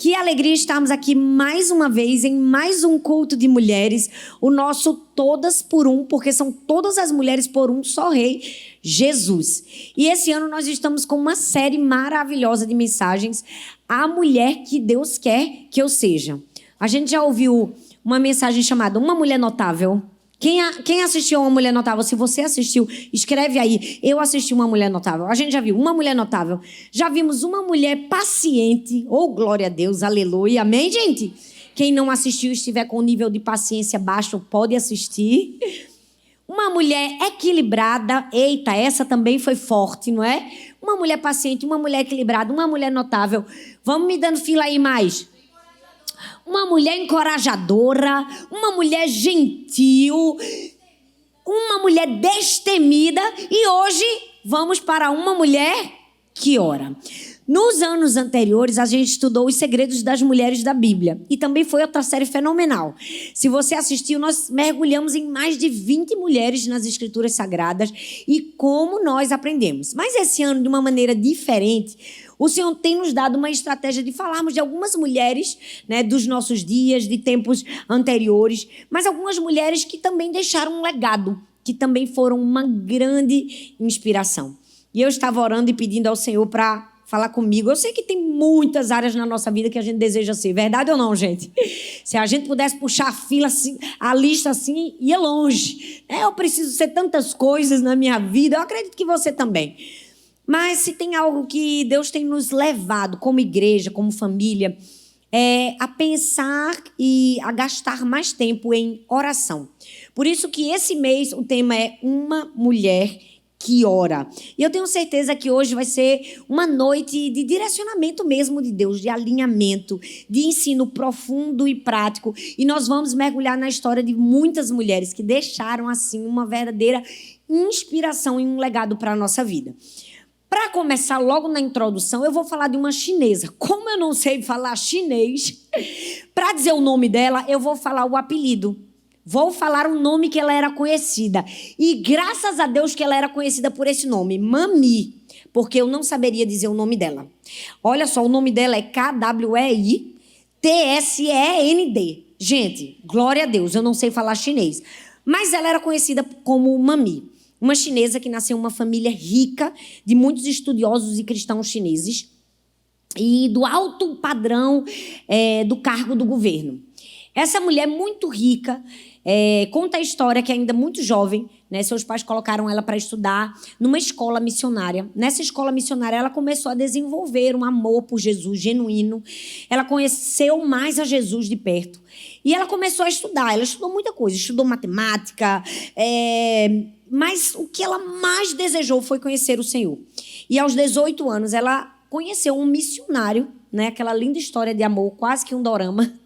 Que alegria estarmos aqui mais uma vez em mais um culto de mulheres, o nosso Todas por Um, porque são todas as mulheres por um só Rei, Jesus. E esse ano nós estamos com uma série maravilhosa de mensagens, A Mulher que Deus Quer que Eu Seja. A gente já ouviu uma mensagem chamada Uma Mulher Notável. Quem assistiu a Uma Mulher Notável? Se você assistiu, escreve aí. Eu assisti Uma Mulher Notável. A gente já viu Uma Mulher Notável. Já vimos Uma Mulher Paciente. Oh, glória a Deus, aleluia. Amém, gente? Quem não assistiu e estiver com o nível de paciência baixo, pode assistir. Uma mulher equilibrada. Eita, essa também foi forte, não é? Uma mulher paciente, uma mulher equilibrada, uma mulher notável. Vamos me dando fila aí mais. Uma mulher encorajadora, uma mulher gentil, uma mulher destemida. E hoje vamos para uma mulher que ora. Nos anos anteriores, a gente estudou os segredos das mulheres da Bíblia. E também foi outra série fenomenal. Se você assistiu, nós mergulhamos em mais de 20 mulheres nas Escrituras Sagradas e como nós aprendemos. Mas esse ano, de uma maneira diferente, o Senhor tem nos dado uma estratégia de falarmos de algumas mulheres, né, dos nossos dias, de tempos anteriores, mas algumas mulheres que também deixaram um legado, que também foram uma grande inspiração. E eu estava orando e pedindo ao Senhor para falar comigo. Eu sei que tem muitas áreas na nossa vida que a gente deseja ser. Verdade ou não, gente? Se a gente pudesse puxar a fila, assim, a lista assim, ia longe. Eu preciso ser tantas coisas na minha vida. Eu acredito que você também. Mas se tem algo que Deus tem nos levado como igreja, como família, é a pensar e a gastar mais tempo em oração. Por isso que esse mês o tema é Uma Mulher que Ora. E eu tenho certeza que hoje vai ser uma noite de direcionamento mesmo de Deus, de alinhamento, de ensino profundo e prático. E nós vamos mergulhar na história de muitas mulheres que deixaram assim uma verdadeira inspiração e um legado para a nossa vida. Para começar logo na introdução, eu vou falar de uma chinesa. Como eu não sei falar chinês, para dizer o nome dela, eu vou falar o apelido. Vou falar o nome que ela era conhecida. E graças a Deus que ela era conhecida por esse nome, Mami, porque eu não saberia dizer o nome dela. Olha só, o nome dela é Kwei-Tsend. Gente, glória a Deus, eu não sei falar chinês. Mas ela era conhecida como Mami. Uma chinesa que nasceu em uma família rica de muitos estudiosos e cristãos chineses e do alto padrão do cargo do governo. Essa mulher muito rica conta a história que ainda muito jovem, né, seus pais colocaram ela para estudar numa escola missionária. Nessa escola missionária ela começou a desenvolver um amor por Jesus genuíno. Ela conheceu mais a Jesus de perto. E ela começou a estudar. Ela estudou muita coisa, estudou matemática, mas o que ela mais desejou foi conhecer o Senhor. E aos 18 anos, ela conheceu um missionário, né? Aquela linda história de amor, quase que um dorama.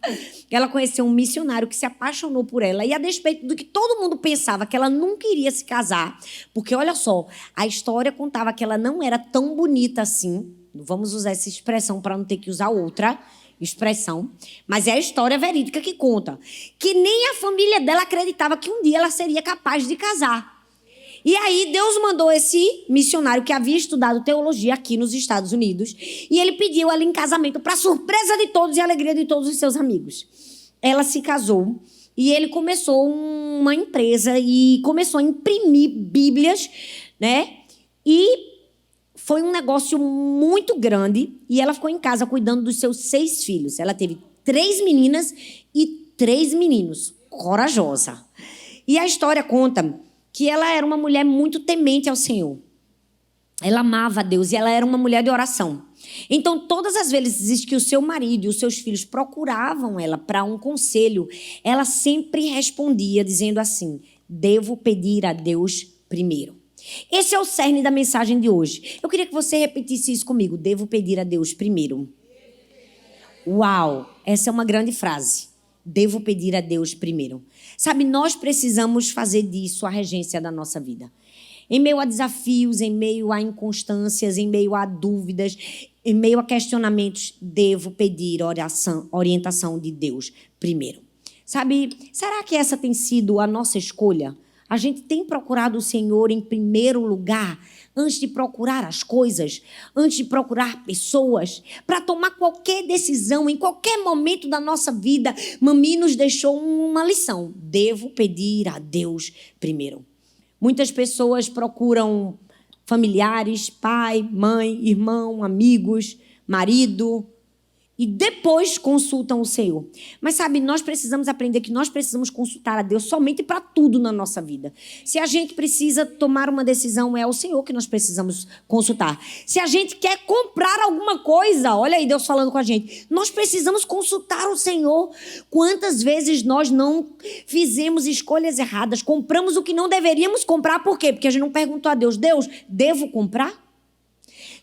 Ela conheceu um missionário que se apaixonou por ela. E a despeito do que todo mundo pensava, que ela nunca iria se casar. Porque, olha só, a história contava que ela não era tão bonita assim. Vamos usar essa expressão para não ter que usar outra expressão, mas é a história verídica que conta, que nem a família dela acreditava que um dia ela seria capaz de casar. E aí Deus mandou esse missionário que havia estudado teologia aqui nos Estados Unidos e ele pediu ela em casamento para surpresa de todos e alegria de todos os seus amigos. Ela se casou e ele começou uma empresa e começou a imprimir Bíblias, né? E foi um negócio muito grande e ela ficou em casa cuidando dos seus 6 filhos. Ela teve 3 meninas e 3 meninos. Corajosa. E a história conta que ela era uma mulher muito temente ao Senhor. Ela amava a Deus e ela era uma mulher de oração. Então, todas as vezes que o seu marido e os seus filhos procuravam ela para um conselho, ela sempre respondia dizendo assim: devo pedir a Deus primeiro. Esse é o cerne da mensagem de hoje. Eu queria que você repetisse isso comigo. Devo pedir a Deus primeiro. Uau, essa é uma grande frase. Devo pedir a Deus primeiro. Sabe, nós precisamos fazer disso a regência da nossa vida. Em meio a desafios, em meio a inconstâncias, em meio a dúvidas, em meio a questionamentos, devo pedir orientação de Deus primeiro. Sabe, será que essa tem sido a nossa escolha? A gente tem procurado o Senhor em primeiro lugar antes de procurar as coisas, antes de procurar pessoas, para tomar qualquer decisão, em qualquer momento da nossa vida, Mami nos deixou uma lição. Devo pedir a Deus primeiro. Muitas pessoas procuram familiares, pai, mãe, irmão, amigos, marido, e depois consultam o Senhor. Mas sabe, nós precisamos aprender que nós precisamos consultar a Deus somente para tudo na nossa vida. Se a gente precisa tomar uma decisão, é o Senhor que nós precisamos consultar. Se a gente quer comprar alguma coisa, olha aí Deus falando com a gente, nós precisamos consultar o Senhor. Quantas vezes nós não fizemos escolhas erradas, compramos o que não deveríamos comprar, por quê? Porque a gente não perguntou a Deus, Deus, devo comprar?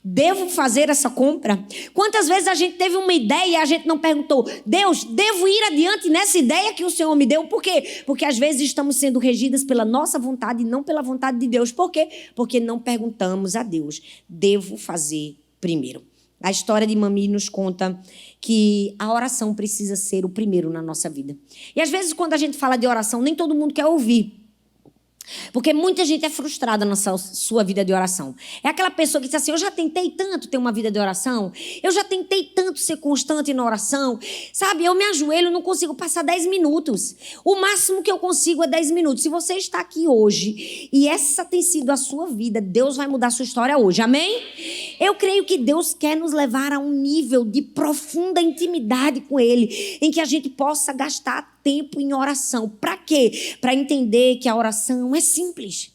Devo fazer essa compra? Quantas vezes a gente teve uma ideia e a gente não perguntou, Deus, devo ir adiante nessa ideia que o Senhor me deu? Por quê? Porque às vezes estamos sendo regidas pela nossa vontade e não pela vontade de Deus. Por quê? Porque não perguntamos a Deus, devo fazer primeiro. A história de Mami nos conta que a oração precisa ser o primeiro na nossa vida. E às vezes quando a gente fala de oração, nem todo mundo quer ouvir. Porque muita gente é frustrada na sua vida de oração. É aquela pessoa que diz assim, eu já tentei tanto ter uma vida de oração, eu já tentei tanto ser constante na oração, sabe, eu me ajoelho, não consigo passar 10 minutos. O máximo que eu consigo é 10 minutos. Se você está aqui hoje e essa tem sido a sua vida, Deus vai mudar a sua história hoje, amém? Eu creio que Deus quer nos levar a um nível de profunda intimidade com Ele, em que a gente possa gastar tempo em oração. Para quê? Para entender que a oração é simples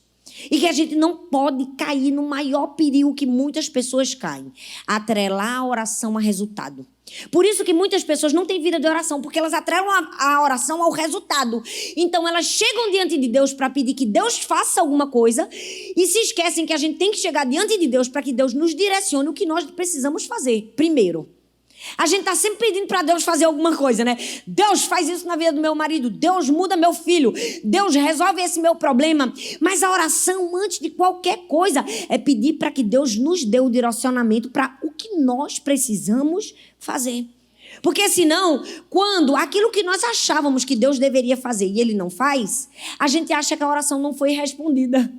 e que a gente não pode cair no maior perigo que muitas pessoas caem, atrelar a oração a resultado. Por isso que muitas pessoas não têm vida de oração, porque elas atrelam a oração ao resultado. Então elas chegam diante de Deus para pedir que Deus faça alguma coisa e se esquecem que a gente tem que chegar diante de Deus para que Deus nos direcione o que nós precisamos fazer primeiro. A gente está sempre pedindo para Deus fazer alguma coisa, né? Deus faz isso na vida do meu marido, Deus muda meu filho, Deus resolve esse meu problema. Mas a oração, antes de qualquer coisa, é pedir para que Deus nos dê o direcionamento para o que nós precisamos fazer. Porque senão, quando aquilo que nós achávamos que Deus deveria fazer e Ele não faz, a gente acha que a oração não foi respondida.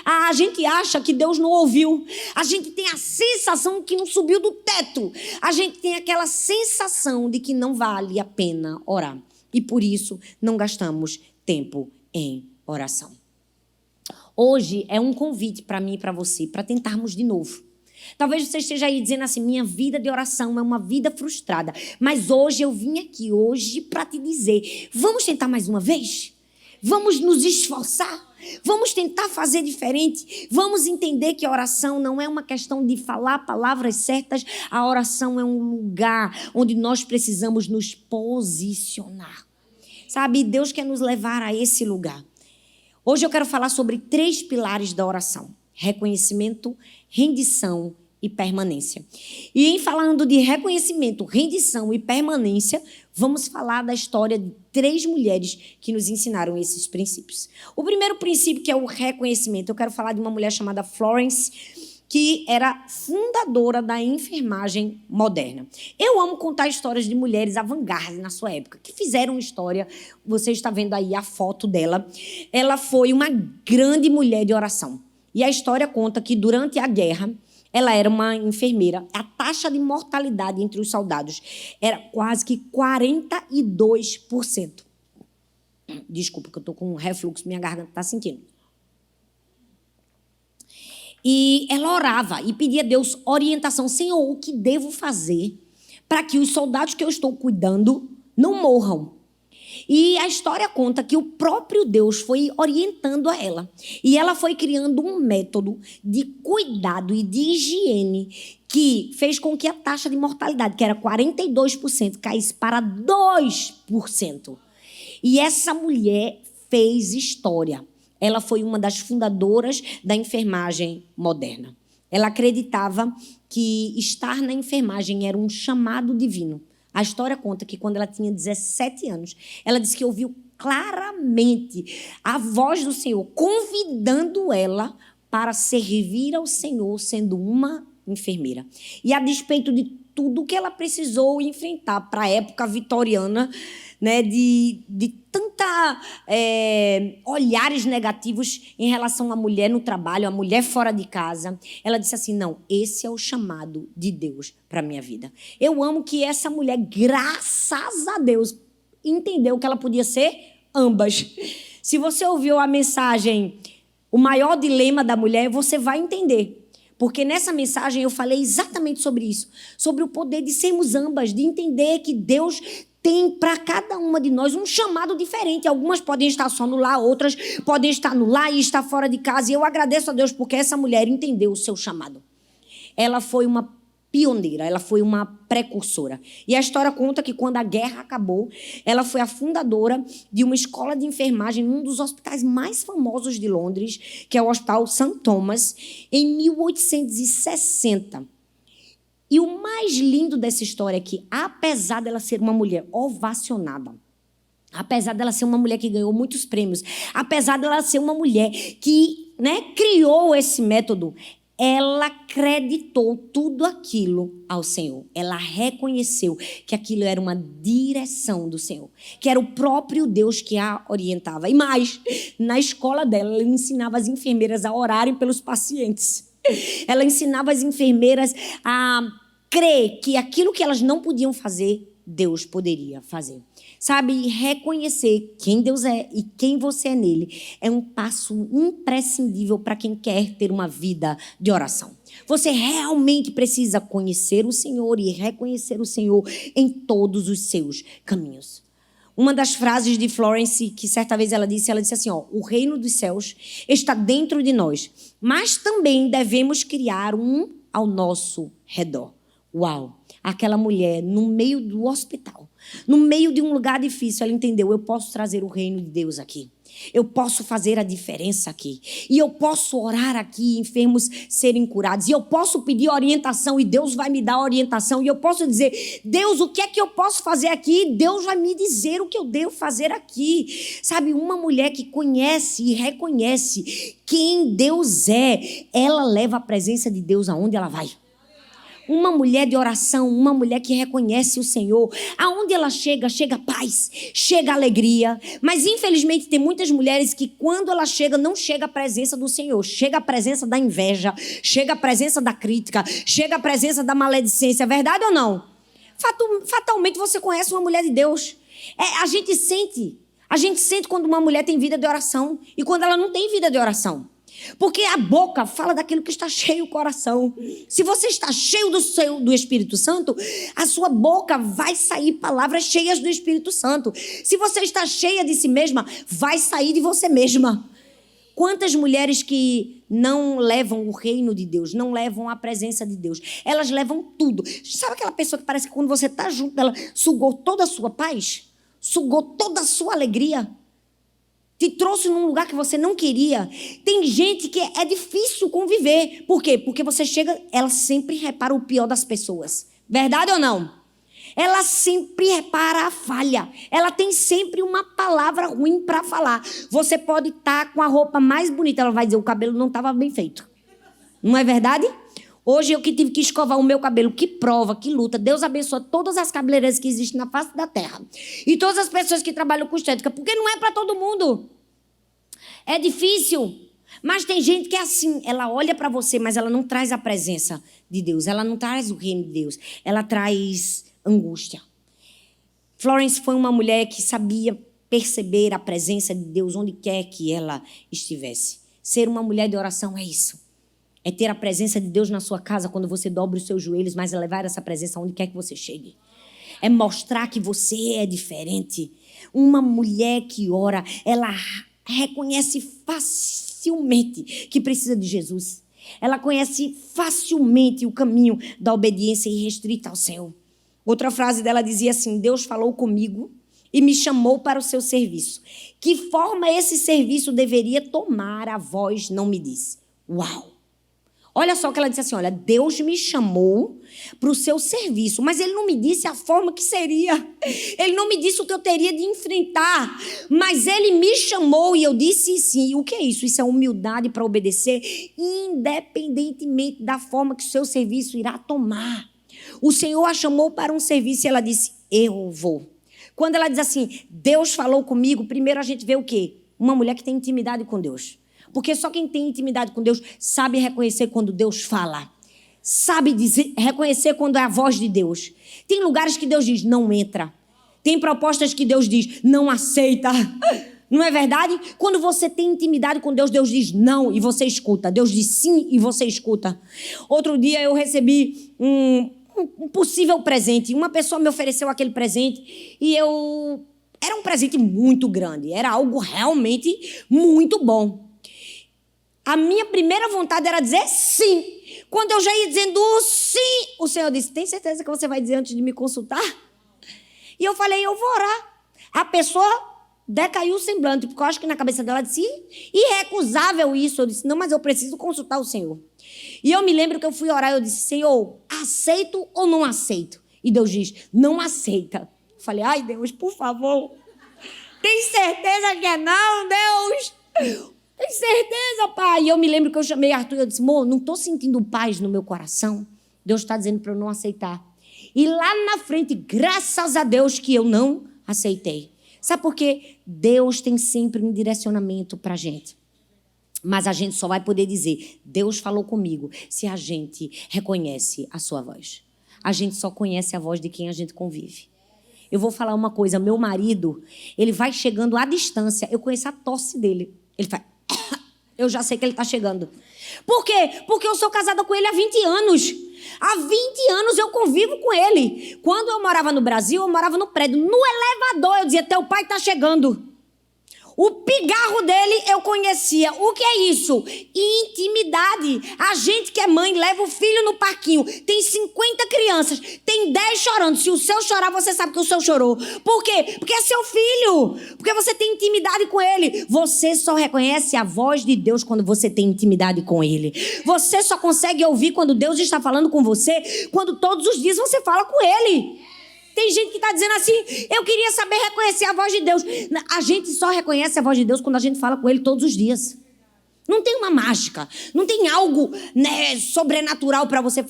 A gente acha que Deus não ouviu. A gente tem a sensação que não subiu do teto. A gente tem aquela sensação de que não vale a pena orar. E por isso não gastamos tempo em oração. Hoje é um convite para mim e para você, para tentarmos de novo. Talvez você esteja aí dizendo assim, minha vida de oração é uma vida frustrada. Mas hoje eu vim aqui para te dizer, vamos tentar mais uma vez? Vamos nos esforçar? Vamos tentar fazer diferente? Vamos entender que a oração não é uma questão de falar palavras certas. A oração é um lugar onde nós precisamos nos posicionar. Sabe, Deus quer nos levar a esse lugar. Hoje eu quero falar sobre 3 pilares da oração. Reconhecimento, rendição e permanência. E em falando de reconhecimento, rendição e permanência, vamos falar da história de 3 mulheres que nos ensinaram esses princípios. O primeiro princípio, que é o reconhecimento, eu quero falar de uma mulher chamada Florence, que era fundadora da enfermagem moderna. Eu amo contar histórias de mulheres avant-garde na sua época, que fizeram história. Você está vendo aí a foto dela. Ela foi uma grande mulher de oração. E a história conta que durante a guerra, ela era uma enfermeira. A taxa de mortalidade entre os soldados era quase que 42%. Desculpa que eu estou com um refluxo, minha garganta está sentindo. E ela orava e pedia a Deus orientação. Senhor, o que devo fazer para que os soldados que eu estou cuidando não morram? E a história conta que o próprio Deus foi orientando a ela. E ela foi criando um método de cuidado e de higiene que fez com que a taxa de mortalidade, que era 42%, caísse para 2%. E essa mulher fez história. Ela foi uma das fundadoras da enfermagem moderna. Ela acreditava que estar na enfermagem era um chamado divino. A história conta que quando ela tinha 17 anos, ela disse que ouviu claramente a voz do Senhor convidando ela para servir ao Senhor sendo uma enfermeira. E a despeito de tudo que ela precisou enfrentar para a época vitoriana, né, de tanta olhares negativos em relação à mulher no trabalho, a mulher fora de casa. Ela disse assim, não, esse é o chamado de Deus para a minha vida. Eu amo que essa mulher, graças a Deus, entendeu que ela podia ser ambas. Se você ouviu a mensagem, o maior dilema da mulher, você vai entender. Porque nessa mensagem eu falei exatamente sobre isso, sobre o poder de sermos ambas, de entender que Deus tem para cada uma de nós um chamado diferente. Algumas podem estar só no lar, outras podem estar no lar e estar fora de casa. E eu agradeço a Deus porque essa mulher entendeu o seu chamado. Ela foi uma pioneira, ela foi uma precursora. E a história conta que quando a guerra acabou, ela foi a fundadora de uma escola de enfermagem num dos hospitais mais famosos de Londres, que é o Hospital St. Thomas, em 1860. E o mais lindo dessa história é que, apesar dela ser uma mulher ovacionada, apesar dela ser uma mulher que ganhou muitos prêmios, apesar dela ser uma mulher que, criou esse método, ela acreditou tudo aquilo ao Senhor. Ela reconheceu que aquilo era uma direção do Senhor, que era o próprio Deus que a orientava. E mais, na escola dela, ela ensinava as enfermeiras a orarem pelos pacientes. Ela ensinava as enfermeiras a crer que aquilo que elas não podiam fazer, Deus poderia fazer. Sabe, reconhecer quem Deus é e quem você é nele é um passo imprescindível para quem quer ter uma vida de oração. Você realmente precisa conhecer o Senhor e reconhecer o Senhor em todos os seus caminhos. Uma das frases de Florence, que certa vez ela disse assim, o reino dos céus está dentro de nós, mas também devemos criar um ao nosso redor. Uau! Aquela mulher no meio do hospital, no meio de um lugar difícil, ela entendeu, eu posso trazer o reino de Deus aqui. Eu posso fazer a diferença aqui. E eu posso orar aqui, enfermos serem curados. E eu posso pedir orientação e Deus vai me dar orientação. E eu posso dizer, Deus, o que é que eu posso fazer aqui? Deus vai me dizer o que eu devo fazer aqui. Sabe, uma mulher que conhece e reconhece quem Deus é, ela leva a presença de Deus aonde ela vai. Uma mulher de oração, uma mulher que reconhece o Senhor, aonde ela chega paz, chega alegria. Mas infelizmente tem muitas mulheres que quando ela chega, não chega a presença do Senhor, chega a presença da inveja, chega a presença da crítica, chega a presença da maledicência. Verdade ou não? Fatalmente você conhece uma mulher de Deus. A gente sente quando uma mulher tem vida de oração e quando ela não tem vida de oração. Porque a boca fala daquilo que está cheio o coração. Se você está cheio do Espírito Santo, a sua boca vai sair palavras cheias do Espírito Santo. Se você está cheia de si mesma, vai sair de você mesma. Quantas mulheres que não levam o reino de Deus, não levam a presença de Deus, elas levam tudo. Sabe aquela pessoa que parece que quando você está junto dela, sugou toda a sua paz? Sugou toda a sua alegria? Te trouxe num lugar que você não queria. Tem gente que é difícil conviver. Por quê? Porque você chega, ela sempre repara o pior das pessoas. Verdade ou não? Ela sempre repara a falha. Ela tem sempre uma palavra ruim para falar. Você pode estar com a roupa mais bonita. Ela vai dizer, o cabelo não estava bem feito. Não é verdade? Hoje eu que tive que escovar o meu cabelo, que prova, que luta. Deus abençoa todas as cabeleireiras que existem na face da terra. E todas as pessoas que trabalham com estética, porque não é para todo mundo. É difícil. Mas tem gente que é assim, ela olha para você, mas ela não traz a presença de Deus. Ela não traz o reino de Deus. Ela traz angústia. Florence foi uma mulher que sabia perceber a presença de Deus onde quer que ela estivesse. Ser uma mulher de oração é isso. É ter a presença de Deus na sua casa quando você dobra os seus joelhos, mas é levar essa presença onde quer que você chegue. É mostrar que você é diferente. Uma mulher que ora, ela reconhece facilmente que precisa de Jesus. Ela conhece facilmente o caminho da obediência irrestrita ao Senhor. Outra frase dela dizia assim, Deus falou comigo e me chamou para o seu serviço. Que forma esse serviço deveria tomar, a voz não me disse. Uau! Olha só o que ela disse assim, olha, Deus me chamou para o seu serviço, mas Ele não me disse a forma que seria. Ele não me disse o que eu teria de enfrentar, mas Ele me chamou e eu disse sim. O que é isso? Isso é humildade para obedecer, independentemente da forma que o seu serviço irá tomar. O Senhor a chamou para um serviço e ela disse, eu vou. Quando ela diz assim, Deus falou comigo, primeiro a gente vê o quê? Uma mulher que tem intimidade com Deus. Porque só quem tem intimidade com Deus sabe reconhecer quando Deus fala. Sabe reconhecer quando é a voz de Deus. Tem lugares que Deus diz, não entra. Tem propostas que Deus diz, não aceita. Não é verdade? Quando você tem intimidade com Deus, Deus diz não e você escuta. Deus diz sim e você escuta. Outro dia eu recebi um possível presente. Uma pessoa me ofereceu aquele presente e era um presente muito grande. Era algo realmente muito bom. A minha primeira vontade era dizer sim. Quando eu já ia dizendo sim, o Senhor disse, tem certeza que você vai dizer antes de me consultar? E eu falei, eu vou orar. A pessoa decaiu o semblante, porque eu acho que na cabeça dela disse, irrecusável isso. Eu disse, não, mas eu preciso consultar o Senhor. E eu me lembro que eu fui orar e eu disse, Senhor, aceito ou não aceito? E Deus diz, não aceita. Eu falei, ai Deus, por favor. Tem certeza que é não, Deus? Tem certeza, pai? E eu me lembro que eu chamei Arthur e eu disse, amor, não estou sentindo paz no meu coração. Deus está dizendo para eu não aceitar. E lá na frente, graças a Deus que eu não aceitei. Sabe por quê? Deus tem sempre um direcionamento para a gente. Mas a gente só vai poder dizer, Deus falou comigo, se a gente reconhece a sua voz. A gente só conhece a voz de quem a gente convive. Eu vou falar uma coisa, meu marido, ele vai chegando à distância, eu conheço a tosse dele. Ele faz, eu já sei que ele está chegando. Por quê? Porque eu sou casada com ele há 20 anos. Há 20 anos eu convivo com ele. Quando eu morava no Brasil, eu morava no prédio. No elevador, eu dizia, teu pai está chegando. O pigarro dele eu conhecia. O que é isso? Intimidade. A gente que é mãe leva o filho no parquinho. Tem 50 crianças. Tem 10 chorando. Se o seu chorar, você sabe que o seu chorou. Por quê? Porque é seu filho. Porque você tem intimidade com ele. Você só reconhece a voz de Deus quando você tem intimidade com ele. Você só consegue ouvir quando Deus está falando com você, quando todos os dias você fala com ele. Tem gente que está dizendo assim, eu queria saber reconhecer a voz de Deus. A gente só reconhece a voz de Deus quando a gente fala com ele todos os dias. Não tem uma mágica, não tem algo, né, sobrenatural para você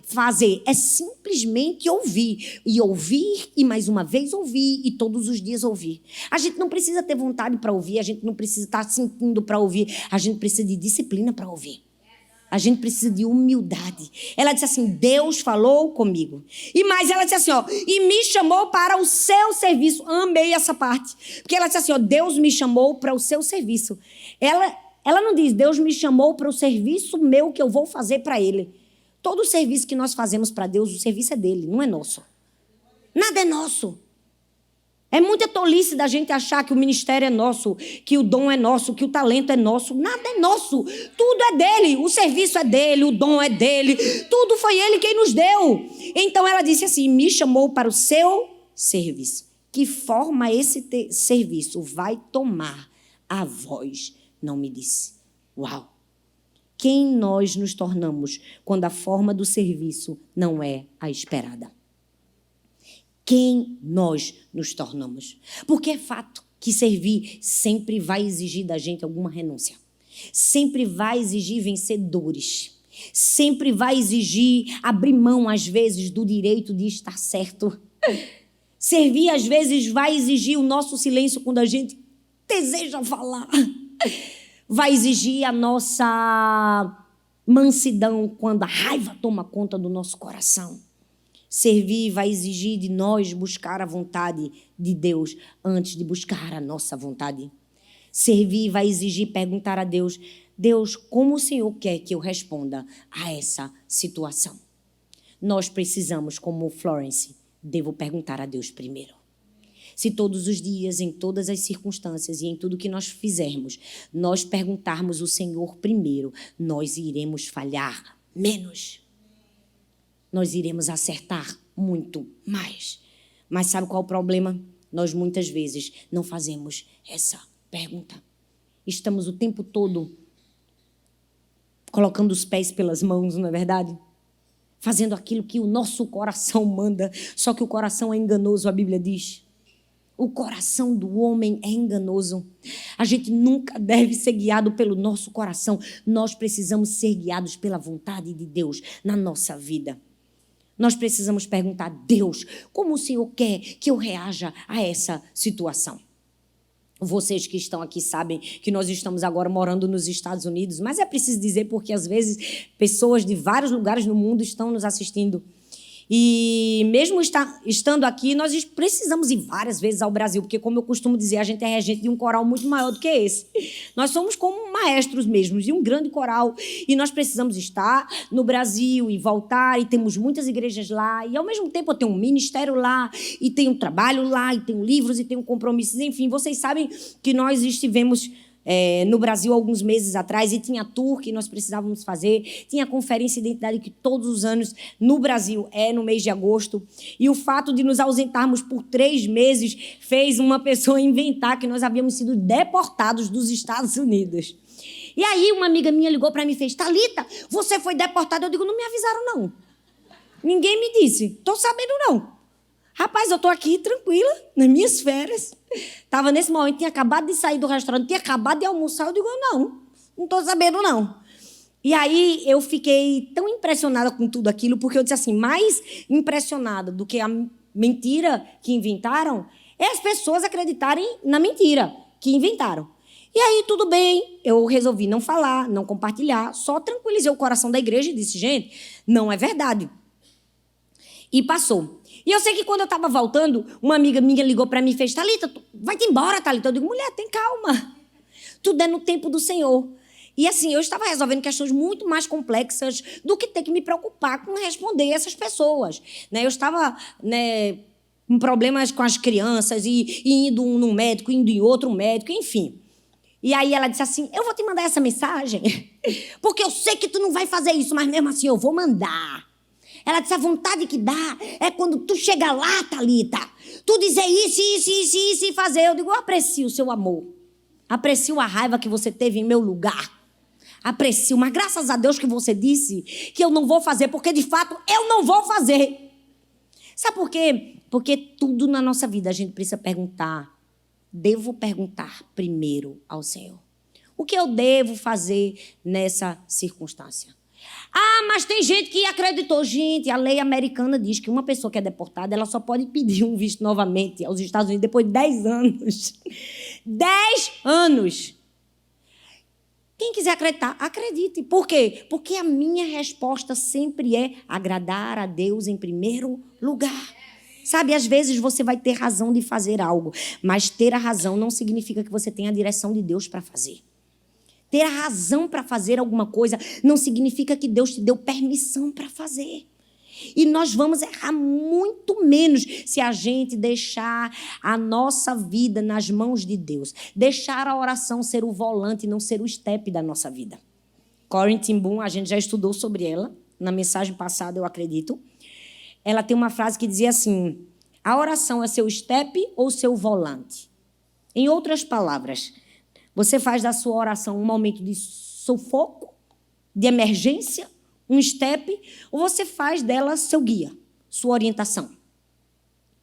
fazer. É simplesmente ouvir. E ouvir, e mais uma vez ouvir, e todos os dias ouvir. A gente não precisa ter vontade para ouvir, a gente não precisa estar sentindo para ouvir, a gente precisa de disciplina para ouvir. A gente precisa de humildade. Ela disse assim, Deus falou comigo. E mais, ela disse assim, ó, e me chamou para o seu serviço. Amei essa parte. Porque ela disse assim, ó, Deus me chamou para o seu serviço. Ela não diz, Deus me chamou para o serviço meu que eu vou fazer para ele. Todo o serviço que nós fazemos para Deus, o serviço é dele, não é nosso. Nada é nosso. É muita tolice da gente achar que o ministério é nosso, que o dom é nosso, que o talento é nosso. Nada é nosso. Tudo é dele. O serviço é dele, o dom é dele. Tudo foi ele quem nos deu. Então ela disse assim, me chamou para o seu serviço. Que forma esse serviço vai tomar? A voz não me disse. Uau! Quem nós nos tornamos quando a forma do serviço não é a esperada? Quem nós nos tornamos. Porque é fato que servir sempre vai exigir da gente alguma renúncia. Sempre vai exigir vencedores. Sempre vai exigir abrir mão, às vezes, do direito de estar certo. Servir, às vezes, vai exigir o nosso silêncio quando a gente deseja falar. Vai exigir a nossa mansidão quando a raiva toma conta do nosso coração. Servir vai exigir de nós buscar a vontade de Deus antes de buscar a nossa vontade. Servir vai exigir perguntar a Deus, Deus, como o Senhor quer que eu responda a essa situação? Nós precisamos, como Florence, devo perguntar a Deus primeiro. Se todos os dias, em todas as circunstâncias e em tudo que nós fizermos, nós perguntarmos o Senhor primeiro, nós iremos falhar menos. Nós iremos acertar muito mais. Mas sabe qual é o problema? Nós muitas vezes não fazemos essa pergunta. Estamos o tempo todo colocando os pés pelas mãos, não é verdade? Fazendo aquilo que o nosso coração manda. Só que o coração é enganoso, a Bíblia diz. O coração do homem é enganoso. A gente nunca deve ser guiado pelo nosso coração. Nós precisamos ser guiados pela vontade de Deus na nossa vida. nós precisamos perguntar: Deus, como o Senhor quer que eu reaja a essa situação? Vocês que estão aqui sabem que nós estamos agora morando nos Estados Unidos, mas é preciso dizer porque às vezes pessoas de vários lugares no mundo estão nos assistindo. E mesmo estando aqui, nós precisamos ir várias vezes ao Brasil, porque, como eu costumo dizer, a gente é regente de um coral muito maior do que esse. Nós somos como maestros mesmo, de um grande coral, e nós precisamos estar no Brasil e voltar, e temos muitas igrejas lá, e ao mesmo tempo eu tenho um ministério lá, e tenho um trabalho lá, e tenho livros, e tenho compromissos, enfim, vocês sabem que nós estivemos no Brasil alguns meses atrás, e tinha tour que nós precisávamos fazer, tinha conferência de identidade que todos os anos no Brasil no mês de agosto, e o fato de nos ausentarmos por 3 meses fez uma pessoa inventar que nós havíamos sido deportados dos Estados Unidos. E aí uma amiga minha ligou para mim e fez: Thalita, você foi deportada? Eu digo: não me avisaram não, ninguém me disse, estou sabendo não. Rapaz, eu estou aqui tranquila, nas minhas férias. Estava nesse momento, tinha acabado de sair do restaurante, tinha acabado de almoçar. Eu digo: não estou sabendo, não. E aí eu fiquei tão impressionada com tudo aquilo, porque eu disse assim: mais impressionada do que a mentira que inventaram é as pessoas acreditarem na mentira que inventaram. E aí, tudo bem, eu resolvi não falar, não compartilhar, só tranquilizei o coração da igreja e disse: gente, não é verdade. E passou. E eu sei que quando eu estava voltando, uma amiga minha ligou para mim e fez: Thalita, vai-te embora, Thalita. Eu digo: mulher, tem calma. Tudo é no tempo do Senhor. E assim, eu estava resolvendo questões muito mais complexas do que ter que me preocupar com responder essas pessoas. Eu estava com problemas com as crianças e indo num médico, indo em outro médico, enfim. E aí ela disse assim: eu vou te mandar essa mensagem, porque eu sei que tu não vai fazer isso, mas mesmo assim eu vou mandar. Ela disse: a vontade que dá é quando tu chega lá, Thalita, tu dizer isso e fazer. Eu digo: eu aprecio o seu amor, aprecio a raiva que você teve em meu lugar, aprecio, mas graças a Deus que você disse que eu não vou fazer, porque de fato eu não vou fazer. Sabe por quê? Porque tudo na nossa vida a gente precisa perguntar. Devo perguntar primeiro ao Senhor: o que eu devo fazer nessa circunstância? Ah, mas tem gente que acreditou. Gente, a lei americana diz que uma pessoa que é deportada, ela só pode pedir um visto novamente aos Estados Unidos depois de 10 anos. 10 anos. Quem quiser acreditar, acredite. Por quê? Porque a minha resposta sempre é agradar a Deus em primeiro lugar. Sabe, às vezes você vai ter razão de fazer algo, mas ter a razão não significa que você tenha a direção de Deus para fazer. Ter a razão para fazer alguma coisa não significa que Deus te deu permissão para fazer. E nós vamos errar muito menos se a gente deixar a nossa vida nas mãos de Deus. Deixar a oração ser o volante e não ser o step da nossa vida. Corrie ten Boom, a gente já estudou sobre ela, na mensagem passada, eu acredito. Ela tem uma frase que dizia assim: a oração é seu step ou seu volante? Em outras palavras, você faz da sua oração um momento de sufoco, de emergência, um step, ou você faz dela seu guia, sua orientação.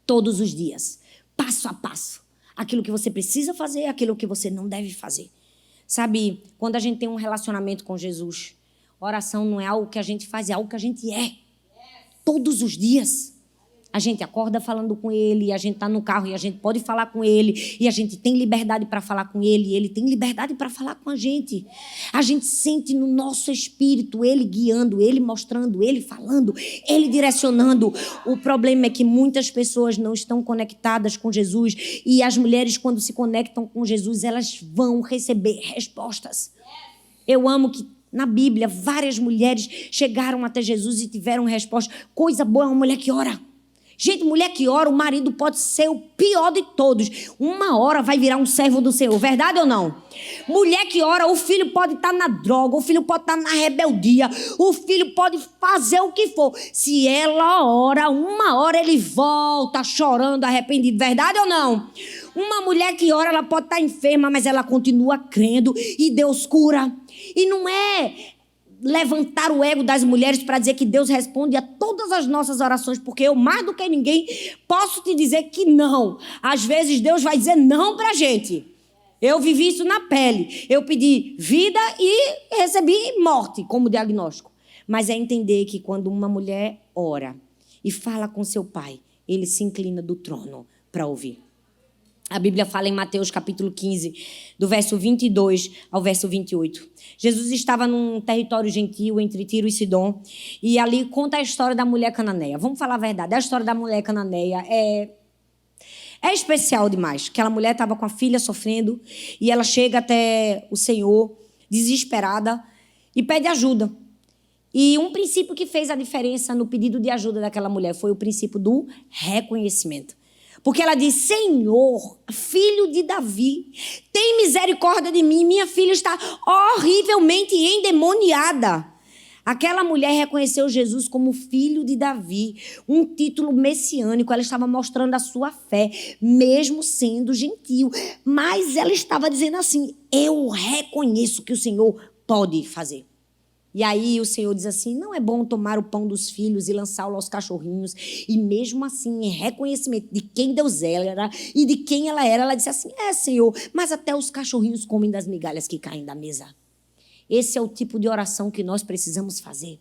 Todos os dias, passo a passo. Aquilo que você precisa fazer, aquilo que você não deve fazer. Sabe, quando a gente tem um relacionamento com Jesus, oração não é algo que a gente faz, é algo que a gente é. Todos os dias. A gente acorda falando com Ele, a gente está no carro e a gente pode falar com Ele, e a gente tem liberdade para falar com Ele, e Ele tem liberdade para falar com a gente. A gente sente no nosso espírito Ele guiando, Ele mostrando, Ele falando, Ele direcionando. O problema é que muitas pessoas não estão conectadas com Jesus, e as mulheres, quando se conectam com Jesus, elas vão receber respostas. Eu amo que na Bíblia várias mulheres chegaram até Jesus e tiveram resposta. Coisa boa é uma mulher que ora. Gente, mulher que ora, o marido pode ser o pior de todos. Uma hora vai virar um servo do Senhor, verdade ou não? Mulher que ora, o filho pode estar na droga, o filho pode estar na rebeldia, o filho pode fazer o que for. Se ela ora, uma hora ele volta chorando, arrependido, verdade ou não? Uma mulher que ora, ela pode estar enferma, mas ela continua crendo e Deus cura. E não é levantar o ego das mulheres para dizer que Deus responde a todas as nossas orações, porque eu, mais do que ninguém, posso te dizer que não. Às vezes Deus vai dizer não para a gente. Eu vivi isso na pele. Eu pedi vida e recebi morte como diagnóstico. Mas é entender que quando uma mulher ora e fala com seu pai. Ele se inclina do trono para ouvir. A Bíblia fala em Mateus capítulo 15, do verso 22 ao verso 28. Jesus estava num território gentil entre Tiro e Sidom, e ali conta a história da mulher cananeia. Vamos falar a verdade, a história da mulher cananeia é especial demais. Aquela mulher estava com a filha sofrendo, e ela chega até o Senhor, desesperada, e pede ajuda. E um princípio que fez a diferença no pedido de ajuda daquela mulher foi o princípio do reconhecimento. Porque ela diz: Senhor, filho de Davi, tem misericórdia de mim, minha filha está horrivelmente endemoniada. Aquela mulher reconheceu Jesus como filho de Davi, um título messiânico. Ela estava mostrando a sua fé, mesmo sendo gentil. Mas ela estava dizendo assim: eu reconheço que o Senhor pode fazer. E aí o Senhor diz assim: não é bom tomar o pão dos filhos e lançá-lo aos cachorrinhos. E mesmo assim, em reconhecimento de quem Deus era e de quem ela era, ela disse assim: Senhor, mas até os cachorrinhos comem das migalhas que caem da mesa. Esse é o tipo de oração que nós precisamos fazer.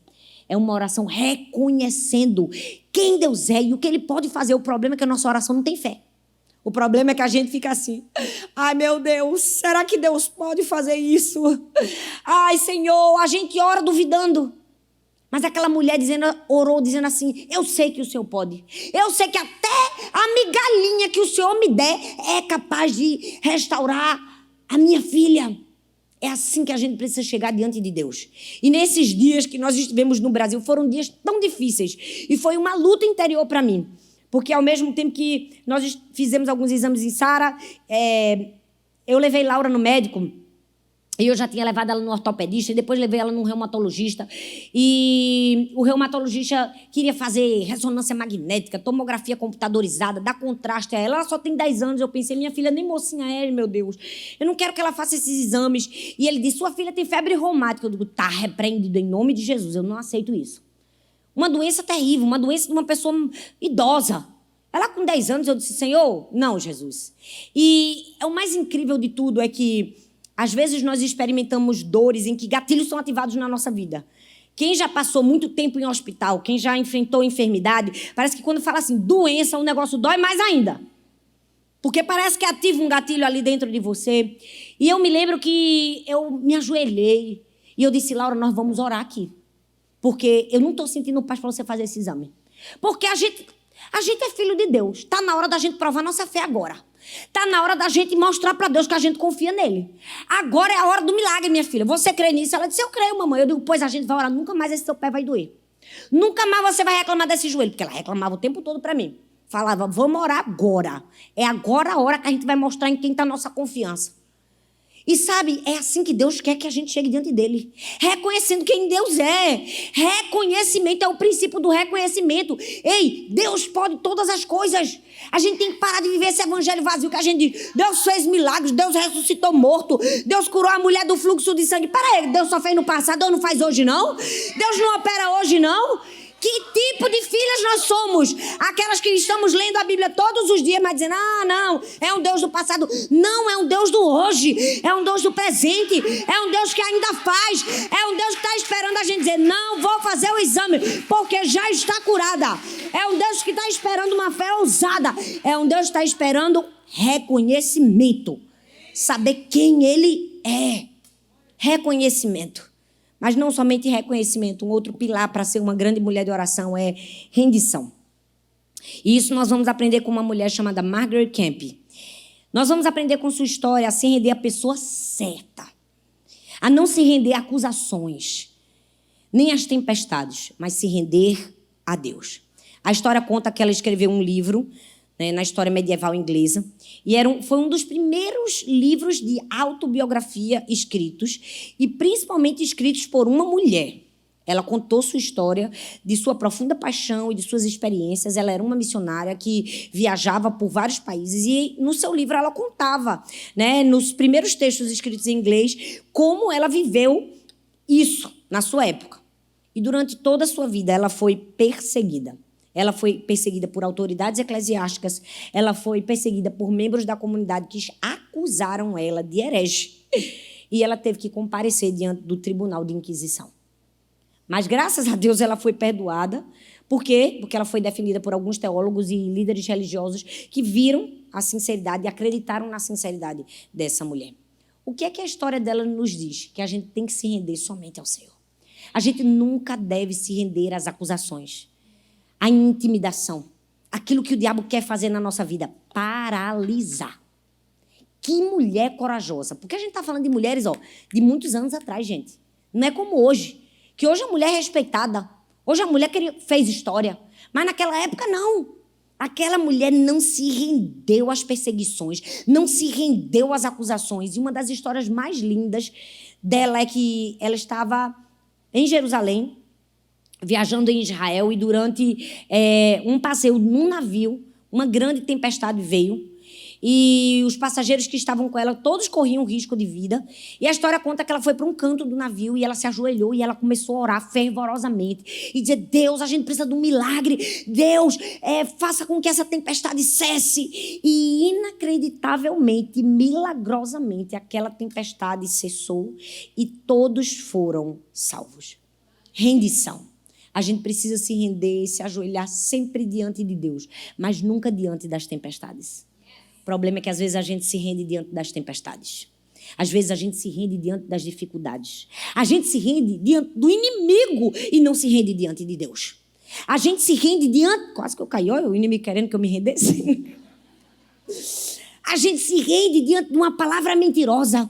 É uma oração reconhecendo quem Deus é e o que Ele pode fazer. O problema é que a nossa oração não tem fé. O problema é que a gente fica assim: ai, meu Deus, será que Deus pode fazer isso? Ai, Senhor, a gente ora duvidando. Mas aquela mulher orou dizendo assim: eu sei que o Senhor pode. Eu sei que até a migalhinha que o Senhor me der é capaz de restaurar a minha filha. É assim que a gente precisa chegar diante de Deus. E nesses dias que nós estivemos no Brasil, foram dias tão difíceis. E foi uma luta interior para mim. Porque ao mesmo tempo que nós fizemos alguns exames em Sara, eu levei Laura no médico, e eu já tinha levado ela no ortopedista, e depois levei ela num reumatologista, e o reumatologista queria fazer ressonância magnética, tomografia computadorizada, dar contraste a ela. Ela só tem 10 anos, eu pensei: minha filha nem mocinha é, meu Deus, eu não quero que ela faça esses exames. E ele disse: sua filha tem febre reumática. Eu digo: tá repreendido em nome de Jesus, eu não aceito isso. Uma doença terrível, uma doença de uma pessoa idosa. Ela com 10 anos, eu disse: Senhor, não, Jesus. E o mais incrível de tudo é que, às vezes, nós experimentamos dores em que gatilhos são ativados na nossa vida. Quem já passou muito tempo em hospital, quem já enfrentou enfermidade, parece que quando fala assim, doença, o negócio dói mais ainda. Porque parece que ativa um gatilho ali dentro de você. E eu me lembro que eu me ajoelhei e eu disse: Laura, nós vamos orar aqui. Porque eu não estou sentindo paz para você fazer esse exame. Porque a gente é filho de Deus. Está na hora da gente provar nossa fé agora. Está na hora da gente mostrar para Deus que a gente confia nele. Agora é a hora do milagre, minha filha. Você crê nisso? Ela disse: eu creio, mamãe. Eu digo: pois a gente vai orar. Nunca mais esse seu pé vai doer. Nunca mais você vai reclamar desse joelho. Porque ela reclamava o tempo todo para mim. Falava: vamos orar agora. É agora a hora que a gente vai mostrar em quem está a nossa confiança. E sabe, é assim que Deus quer que a gente chegue diante dele. Reconhecendo quem Deus é. Reconhecimento é o princípio do reconhecimento. Ei, Deus pode todas as coisas. A gente tem que parar de viver esse evangelho vazio que a gente diz: Deus fez milagres, Deus ressuscitou morto, Deus curou a mulher do fluxo de sangue. Peraí, Deus só fez no passado, Deus não faz hoje não? Deus não opera hoje não? Que tipo de filhas nós somos? Aquelas que estamos lendo a Bíblia todos os dias, mas dizendo: não, é um Deus do passado. Não, é um Deus do hoje. É um Deus do presente. É um Deus que ainda faz. É um Deus que está esperando a gente dizer: não vou fazer o exame, porque já está curada. É um Deus que está esperando uma fé ousada. É um Deus que está esperando reconhecimento. Saber quem Ele é. Reconhecimento. Mas não somente reconhecimento, um outro pilar para ser uma grande mulher de oração é rendição. E isso nós vamos aprender com uma mulher chamada Margaret Kemp. Nós vamos aprender com sua história a se render à pessoa certa, a não se render a acusações, nem às tempestades, mas se render a Deus. A história conta que ela escreveu um livro, na história medieval inglesa, e foi um dos primeiros livros de autobiografia escritos, e principalmente escritos por uma mulher. Ela contou sua história, de sua profunda paixão e de suas experiências. Ela era uma missionária que viajava por vários países, e no seu livro ela contava, nos primeiros textos escritos em inglês, como ela viveu isso na sua época. E durante toda a sua vida ela foi perseguida. Ela foi perseguida por autoridades eclesiásticas. Ela foi perseguida por membros da comunidade que acusaram ela de herege. E ela teve que comparecer diante do tribunal de inquisição. Mas, graças a Deus, ela foi perdoada, Por quê? Porque ela foi defendida por alguns teólogos e líderes religiosos que viram a sinceridade e acreditaram na sinceridade dessa mulher. O que é que a história dela nos diz? Que a gente tem que se render somente ao Senhor. A gente nunca deve se render às acusações, à intimidação, aquilo que o diabo quer fazer na nossa vida, paralisar. Que mulher corajosa. Porque a gente está falando de mulheres, de muitos anos atrás, gente. Não é como hoje. Que hoje a mulher é respeitada. Hoje a mulher fez história. Mas naquela época, não. Aquela mulher não se rendeu às perseguições, não se rendeu às acusações. E uma das histórias mais lindas dela é que ela estava em Jerusalém, viajando em Israel, e durante um passeio num navio, uma grande tempestade veio, e os passageiros que estavam com ela, todos corriam risco de vida. E a história conta que ela foi para um canto do navio e ela se ajoelhou e ela começou a orar fervorosamente e dizer: Deus, a gente precisa de um milagre. Deus, faça com que essa tempestade cesse. E inacreditavelmente, milagrosamente, aquela tempestade cessou e todos foram salvos. Rendição. A gente precisa se render, se ajoelhar sempre diante de Deus, mas nunca diante das tempestades. O problema é que às vezes a gente se rende diante das tempestades. Às vezes a gente se rende diante das dificuldades. A gente se rende diante do inimigo e não se rende diante de Deus. A gente se rende diante... Quase que eu caí, olha o inimigo querendo que eu me rendesse. A gente se rende diante de uma palavra mentirosa.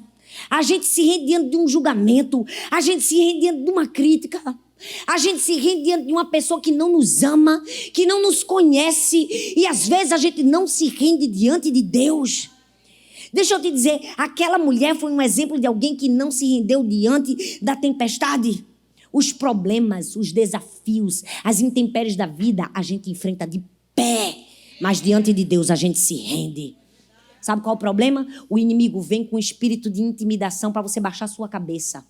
A gente se rende diante de um julgamento. A gente se rende diante de uma crítica. A gente se rende diante de uma pessoa que não nos ama, que não nos conhece, e às vezes a gente não se rende diante de Deus. Deixa eu te dizer, aquela mulher foi um exemplo de alguém que não se rendeu diante da tempestade. Os problemas, os desafios, as intempéries da vida, a gente enfrenta de pé, mas diante de Deus a gente se rende. Sabe qual é o problema? O inimigo vem com um espírito de intimidação para você baixar a sua cabeça,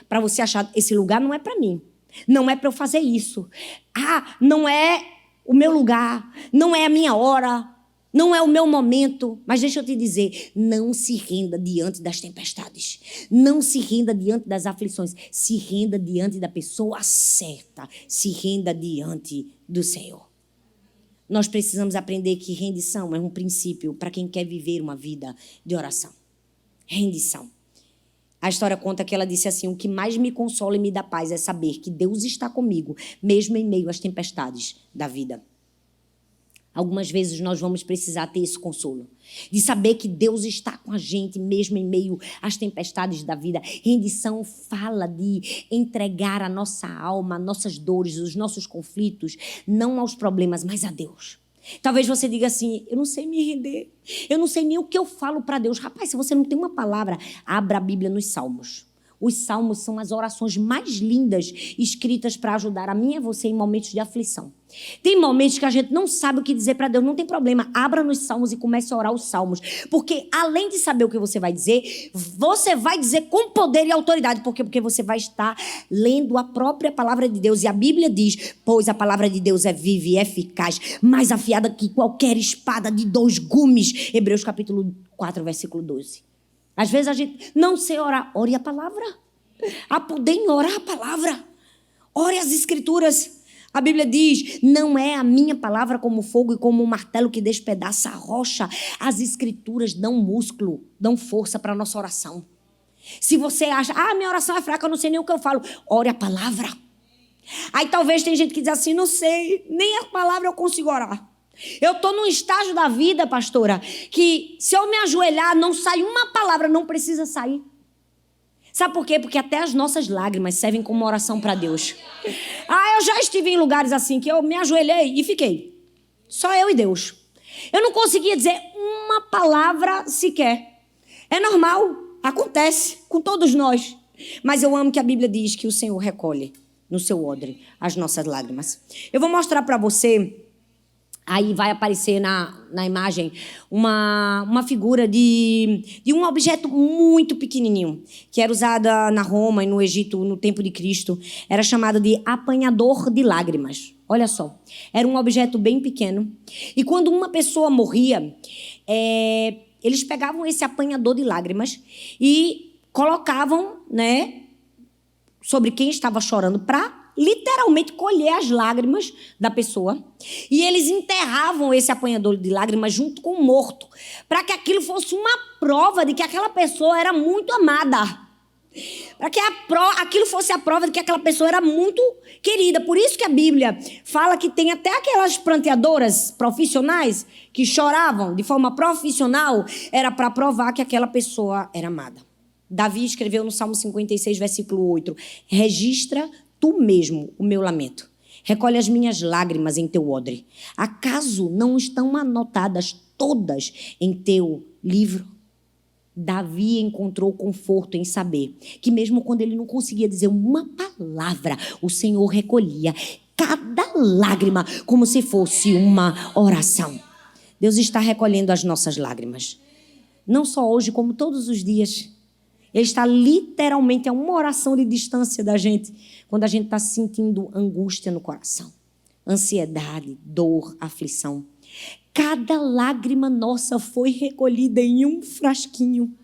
para você achar: esse lugar não é para mim. Não é para eu fazer isso. Não é o meu lugar, não é a minha hora, não é o meu momento. Mas deixa eu te dizer, não se renda diante das tempestades. Não se renda diante das aflições. Se renda diante da pessoa certa. Se renda diante do Senhor. Nós precisamos aprender que rendição é um princípio para quem quer viver uma vida de oração. Rendição. A história conta que ela disse assim: o que mais me consola e me dá paz é saber que Deus está comigo, mesmo em meio às tempestades da vida. Algumas vezes nós vamos precisar ter esse consolo, de saber que Deus está com a gente, mesmo em meio às tempestades da vida. Rendição fala de entregar a nossa alma, nossas dores, os nossos conflitos, não aos problemas, mas a Deus. Talvez você diga assim: eu não sei me render, eu não sei nem o que eu falo para Deus. Rapaz, se você não tem uma palavra, abra a Bíblia nos Salmos. Os Salmos são as orações mais lindas escritas para ajudar a mim e a você em momentos de aflição. Tem momentos que a gente não sabe o que dizer para Deus, não tem problema. Abra nos Salmos e comece a orar os Salmos. Porque além de saber o que você vai dizer com poder e autoridade. Por quê? Porque você vai estar lendo a própria palavra de Deus. E a Bíblia diz: pois a palavra de Deus é viva e eficaz, mais afiada que qualquer espada de 2 gumes. Hebreus capítulo 4, versículo 12. Às vezes a gente não sei orar. Ore a palavra. Há poder em orar a palavra. Ore as escrituras. A Bíblia diz: não é a minha palavra como fogo e como um martelo que despedaça a rocha. As escrituras dão músculo, dão força para a nossa oração. Se você acha: minha oração é fraca, eu não sei nem o que eu falo, ore a palavra. Aí talvez tem gente que diz assim: não sei, nem a palavra eu consigo orar. Eu estou num estágio da vida, pastora, que se eu me ajoelhar, não sai uma palavra, não precisa sair. Sabe por quê? Porque até as nossas lágrimas servem como oração para Deus. Eu já estive em lugares assim, que eu me ajoelhei e fiquei. Só eu e Deus. Eu não conseguia dizer uma palavra sequer. É normal, acontece com todos nós. Mas eu amo que a Bíblia diz que o Senhor recolhe no seu odre as nossas lágrimas. Eu vou mostrar para você... Aí vai aparecer na imagem uma figura de um objeto muito pequenininho, que era usada na Roma e no Egito no tempo de Cristo. Era chamado de apanhador de lágrimas. Olha só, era um objeto bem pequeno. E quando uma pessoa morria, eles pegavam esse apanhador de lágrimas e colocavam, sobre quem estava chorando para literalmente colher as lágrimas da pessoa. E eles enterravam esse apanhador de lágrimas junto com o morto, para que aquilo fosse uma prova de que aquela pessoa era muito amada. Para que aquilo fosse a prova de que aquela pessoa era muito querida. Por isso que a Bíblia fala que tem até aquelas pranteadoras profissionais que choravam de forma profissional, era para provar que aquela pessoa era amada. Davi escreveu no Salmo 56, versículo 8: registra tu mesmo o meu lamento. Recolhe as minhas lágrimas em teu odre. Acaso não estão anotadas todas em teu livro? Davi encontrou conforto em saber que mesmo quando ele não conseguia dizer uma palavra, o Senhor recolhia cada lágrima como se fosse uma oração. Deus está recolhendo as nossas lágrimas. Não só hoje, como todos os dias. Ele está literalmente a uma oração de distância da gente, quando a gente está sentindo angústia no coração, ansiedade, dor, aflição. Cada lágrima nossa foi recolhida em um frasquinho.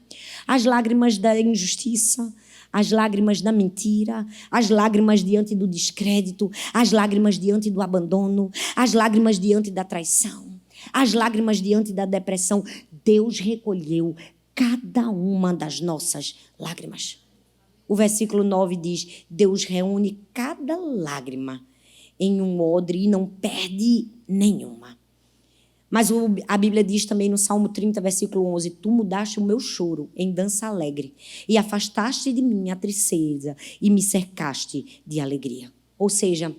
As lágrimas da injustiça, as lágrimas da mentira, as lágrimas diante do descrédito, as lágrimas diante do abandono, as lágrimas diante da traição, as lágrimas diante da depressão. Deus recolheu cada uma das nossas lágrimas. O versículo 9 diz: Deus reúne cada lágrima em um odre e não perde nenhuma. Mas a Bíblia diz também no Salmo 30, versículo 11: tu mudaste o meu choro em dança alegre e afastaste de mim a tristeza e me cercaste de alegria. Ou seja,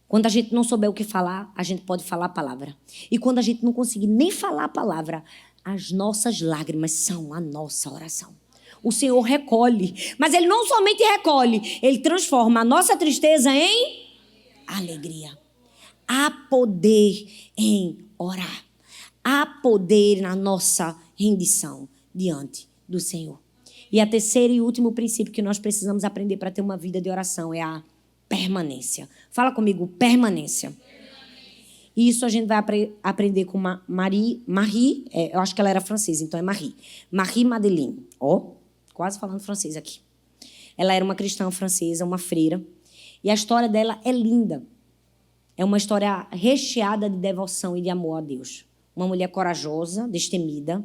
quando a gente não souber o que falar, a gente pode falar a palavra. E quando a gente não conseguir nem falar a palavra, as nossas lágrimas são a nossa oração. O Senhor recolhe, mas Ele não somente recolhe, Ele transforma a nossa tristeza em alegria. Há poder em orar. Há poder na nossa rendição diante do Senhor. E a terceira e último princípio que nós precisamos aprender para ter uma vida de oração é a permanência. Fala comigo, permanência. E isso a gente vai aprender com Marie, eu acho que ela era francesa, então é Marie Madeleine. Quase falando francês aqui. Ela era uma cristã francesa, uma freira. E a história dela é linda. É uma história recheada de devoção e de amor a Deus. Uma mulher corajosa, destemida,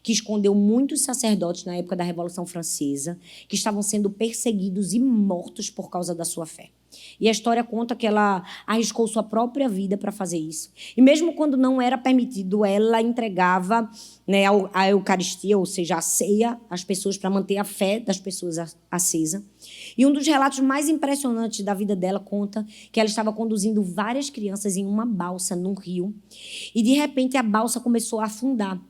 que escondeu muitos sacerdotes na época da Revolução Francesa, que estavam sendo perseguidos e mortos por causa da sua fé. E a história conta que ela arriscou sua própria vida para fazer isso. E mesmo quando não era permitido, ela entregava, né, a Eucaristia, ou seja, a ceia, às pessoas para manter a fé das pessoas acesa. E um dos relatos mais impressionantes da vida dela conta que ela estava conduzindo várias crianças em uma balsa num rio. E, de repente, a balsa começou a afundar.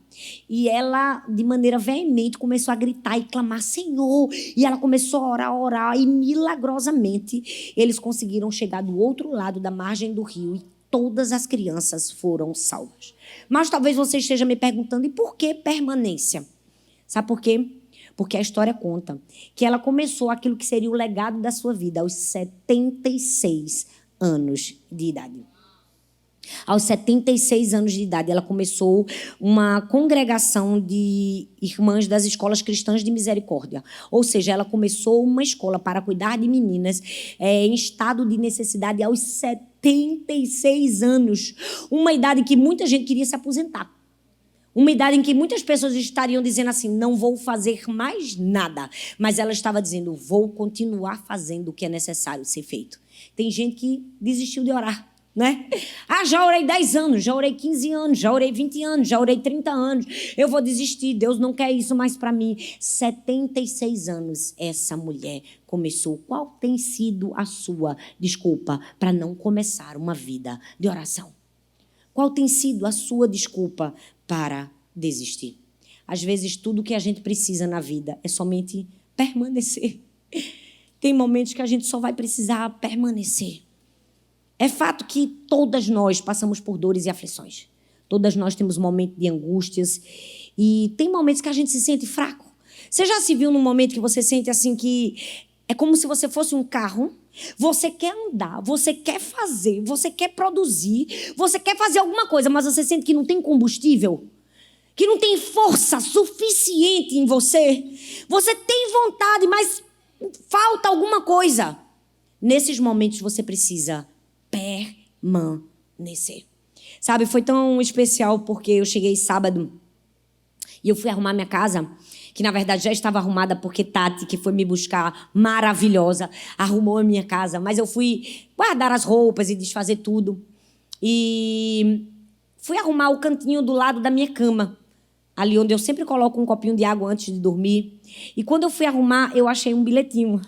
E ela, de maneira veemente, começou a gritar e clamar: Senhor! E ela começou a orar. E, milagrosamente, eles conseguiram chegar do outro lado da margem do rio. E todas as crianças foram salvas. Mas talvez você esteja me perguntando: e por que permanência? Sabe por quê? Porque a história conta que ela começou aquilo que seria o legado da sua vida aos 76 anos de idade. Aos 76 anos de idade, ela começou uma congregação de irmãs das escolas cristãs de misericórdia. Ou seja, ela começou uma escola para cuidar de meninas em estado de necessidade aos 76 anos. Uma idade que muita gente queria se aposentar. Uma idade em que muitas pessoas estariam dizendo assim: não vou fazer mais nada. Mas ela estava dizendo: vou continuar fazendo o que é necessário ser feito. Tem gente que desistiu de orar, né? Já orei 10 anos, já orei 15 anos, já orei 20 anos, já orei 30 anos. Eu vou desistir, Deus não quer isso mais para mim. 76 anos essa mulher começou. Qual tem sido a sua desculpa para não começar uma vida de oração? Qual tem sido a sua desculpa para desistir? Às vezes, tudo que a gente precisa na vida é somente permanecer. Tem momentos que a gente só vai precisar permanecer. É fato que todas nós passamos por dores e aflições. Todas nós temos momentos de angústias. E tem momentos que a gente se sente fraco. Você já se viu num momento que você sente assim que é como se você fosse um carro? Você quer andar, você quer fazer, você quer produzir, você quer fazer alguma coisa, mas você sente que não tem combustível, que não tem força suficiente em você. Você tem vontade, mas falta alguma coisa. Nesses momentos você precisa permanecer. Sabe, foi tão especial porque eu cheguei sábado e eu fui arrumar minha casa, que na verdade já estava arrumada porque Tati, que foi me buscar, maravilhosa, arrumou a minha casa. Mas eu fui guardar as roupas e desfazer tudo. E fui arrumar o cantinho do lado da minha cama, ali onde eu sempre coloco um copinho de água antes de dormir. E quando eu fui arrumar, eu achei um bilhetinho.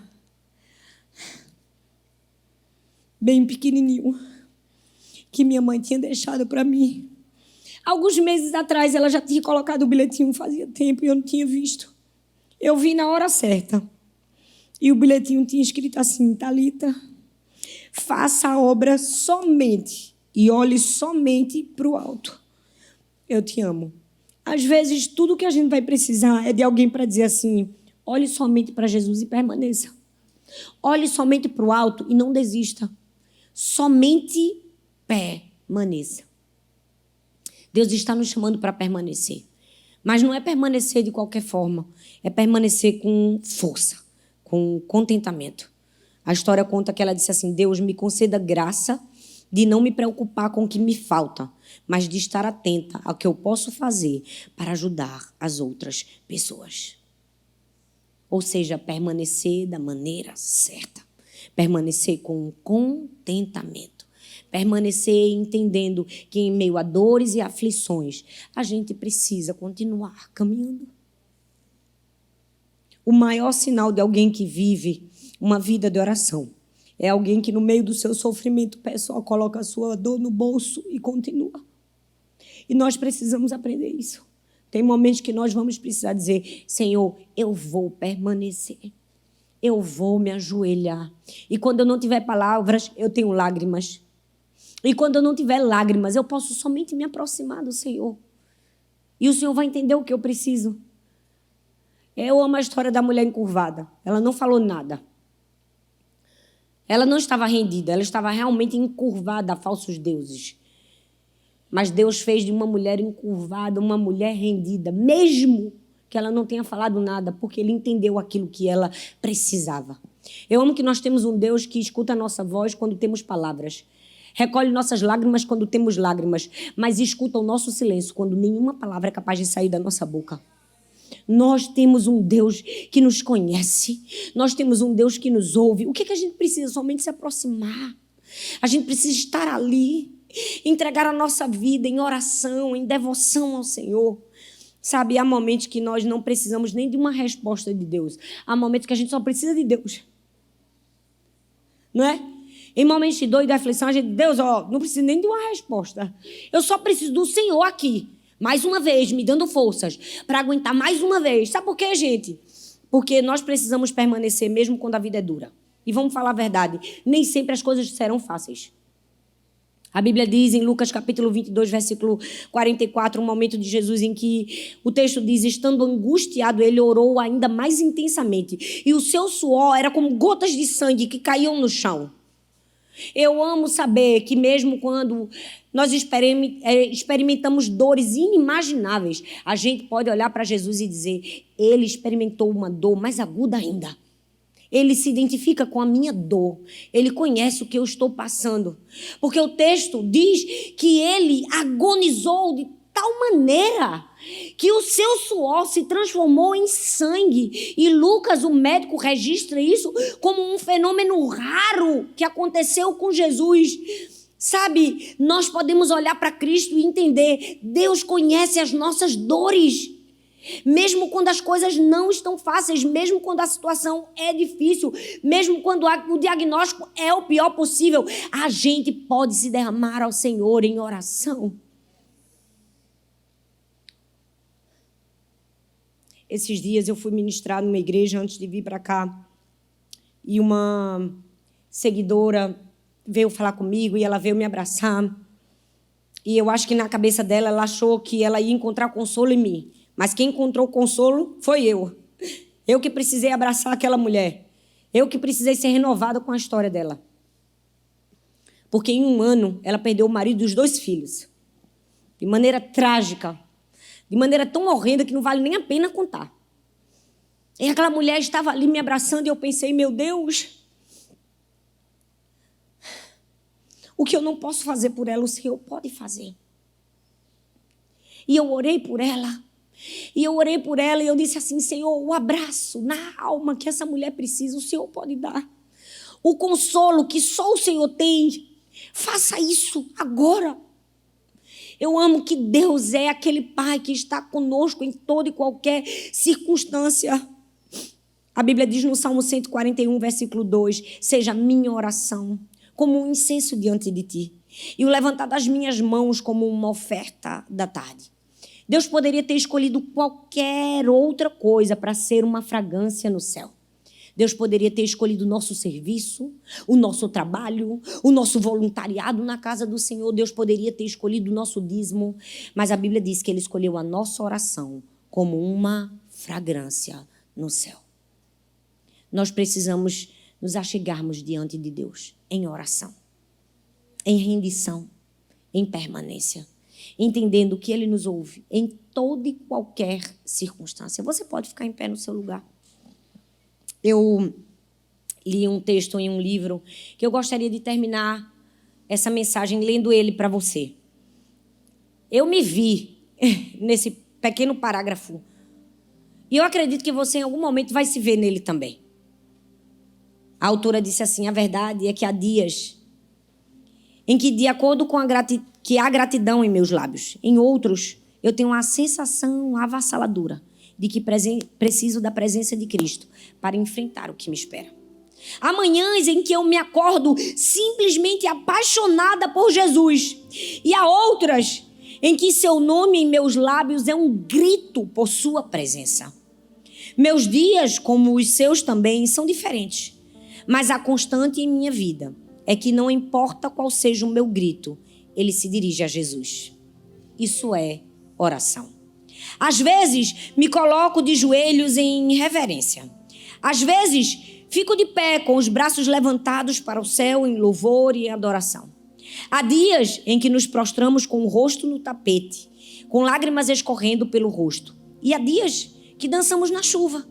Bem pequenininho, que minha mãe tinha deixado para mim. Alguns meses atrás, ela já tinha colocado o bilhetinho, fazia tempo, e eu não tinha visto. Eu vi na hora certa. E o bilhetinho tinha escrito assim: Thalita, faça a obra somente e olhe somente para o alto. Eu te amo. Às vezes, tudo que a gente vai precisar é de alguém para dizer assim: olhe somente para Jesus e permaneça. Olhe somente para o alto e não desista. Somente permaneça. Deus está nos chamando para permanecer. Mas não é permanecer de qualquer forma. É permanecer com força, com contentamento. A história conta que ela disse assim: Deus, me conceda graça de não me preocupar com o que me falta, mas de estar atenta ao que eu posso fazer para ajudar as outras pessoas. Ou seja, permanecer da maneira certa. Permanecer com contentamento. Permanecer entendendo que em meio a dores e aflições, a gente precisa continuar caminhando. O maior sinal de alguém que vive uma vida de oração é alguém que no meio do seu sofrimento pessoal coloca a sua dor no bolso e continua. E nós precisamos aprender isso. Tem momentos que nós vamos precisar dizer: Senhor, eu vou permanecer. Eu vou me ajoelhar. E quando eu não tiver palavras, eu tenho lágrimas. E quando eu não tiver lágrimas, eu posso somente me aproximar do Senhor. E o Senhor vai entender o que eu preciso. Eu amo a história da mulher encurvada. Ela não falou nada. Ela não estava rendida, ela estava realmente encurvada a falsos deuses. Mas Deus fez de uma mulher encurvada uma mulher rendida, mesmo que ela não tenha falado nada, porque Ele entendeu aquilo que ela precisava. Eu amo que nós temos um Deus que escuta a nossa voz quando temos palavras, recolhe nossas lágrimas quando temos lágrimas, mas escuta o nosso silêncio quando nenhuma palavra é capaz de sair da nossa boca. Nós temos um Deus que nos conhece, nós temos um Deus que nos ouve. O que a gente precisa? Somente se aproximar. A gente precisa estar ali, entregar a nossa vida em oração, em devoção ao Senhor. Sabe, há momentos que nós não precisamos nem de uma resposta de Deus. Há momentos que a gente só precisa de Deus. Não é? Em momentos de dor e de aflição, a gente, Deus, não precisa nem de uma resposta. Eu só preciso do Senhor aqui. Mais uma vez, me dando forças para aguentar mais uma vez. Sabe por quê, gente? Porque nós precisamos permanecer mesmo quando a vida é dura. E vamos falar a verdade, nem sempre as coisas serão fáceis. A Bíblia diz em Lucas capítulo 22, versículo 44, um momento de Jesus em que o texto diz: estando angustiado, ele orou ainda mais intensamente. E o seu suor era como gotas de sangue que caíam no chão. Eu amo saber que mesmo quando nós experimentamos dores inimagináveis, a gente pode olhar para Jesus e dizer: Ele experimentou uma dor mais aguda ainda. Ele se identifica com a minha dor. Ele conhece o que eu estou passando. Porque o texto diz que ele agonizou de tal maneira que o seu suor se transformou em sangue. E Lucas, o médico, registra isso como um fenômeno raro que aconteceu com Jesus. Sabe, nós podemos olhar para Cristo e entender: Deus conhece as nossas dores. Mesmo quando as coisas não estão fáceis, mesmo quando a situação é difícil, mesmo quando o diagnóstico é o pior possível, a gente pode se derramar ao Senhor em oração. Esses dias eu fui ministrar numa igreja antes de vir para cá e uma seguidora veio falar comigo e ela veio me abraçar. E eu acho que na cabeça dela, ela achou que ela ia encontrar consolo em mim. Mas quem encontrou consolo foi eu. Eu que precisei abraçar aquela mulher. Eu que precisei ser renovada com a história dela. Porque em 1 ano, ela perdeu o marido e os 2 filhos. De maneira trágica. De maneira tão horrenda que não vale nem a pena contar. E aquela mulher estava ali me abraçando e eu pensei: meu Deus, O que eu não posso fazer por ela, o Senhor pode fazer. E eu orei por ela. E eu disse assim: Senhor, o abraço na alma que essa mulher precisa, o Senhor pode dar. O consolo que só o Senhor tem, faça isso agora. Eu amo que Deus é aquele Pai que está conosco em toda e qualquer circunstância. A Bíblia diz no Salmo 141, versículo 2, seja a minha oração como um incenso diante de ti, e o levantar das minhas mãos como uma oferta da tarde. Deus poderia ter escolhido qualquer outra coisa para ser uma fragrância no céu. Deus poderia ter escolhido o nosso serviço, o nosso trabalho, o nosso voluntariado na casa do Senhor. Deus poderia ter escolhido o nosso dízimo, mas a Bíblia diz que Ele escolheu a nossa oração como uma fragrância no céu. Nós precisamos nos achegarmos diante de Deus em oração, em rendição, em permanência, entendendo que Ele nos ouve em toda e qualquer circunstância. Você pode ficar em pé no seu lugar. Eu li um texto em um livro que eu gostaria de terminar essa mensagem lendo ele para você. Eu me vi nesse pequeno parágrafo e eu acredito que você em algum momento vai se ver nele também. A autora disse assim: a verdade é que há dias em que, de acordo com que há gratidão em meus lábios, em outros eu tenho uma sensação avassaladora de que preciso da presença de Cristo para enfrentar o que me espera. Há manhãs em que eu me acordo simplesmente apaixonada por Jesus. E há outras em que seu nome em meus lábios é um grito por sua presença. Meus dias, como os seus também, são diferentes. Mas a constante em minha vida é que não importa qual seja o meu grito, ele se dirige a Jesus. Isso é oração. Às vezes, me coloco de joelhos em reverência. Às vezes, fico de pé com os braços levantados para o céu em louvor e adoração. Há dias em que nos prostramos com o rosto no tapete, com lágrimas escorrendo pelo rosto. E há dias que dançamos na chuva,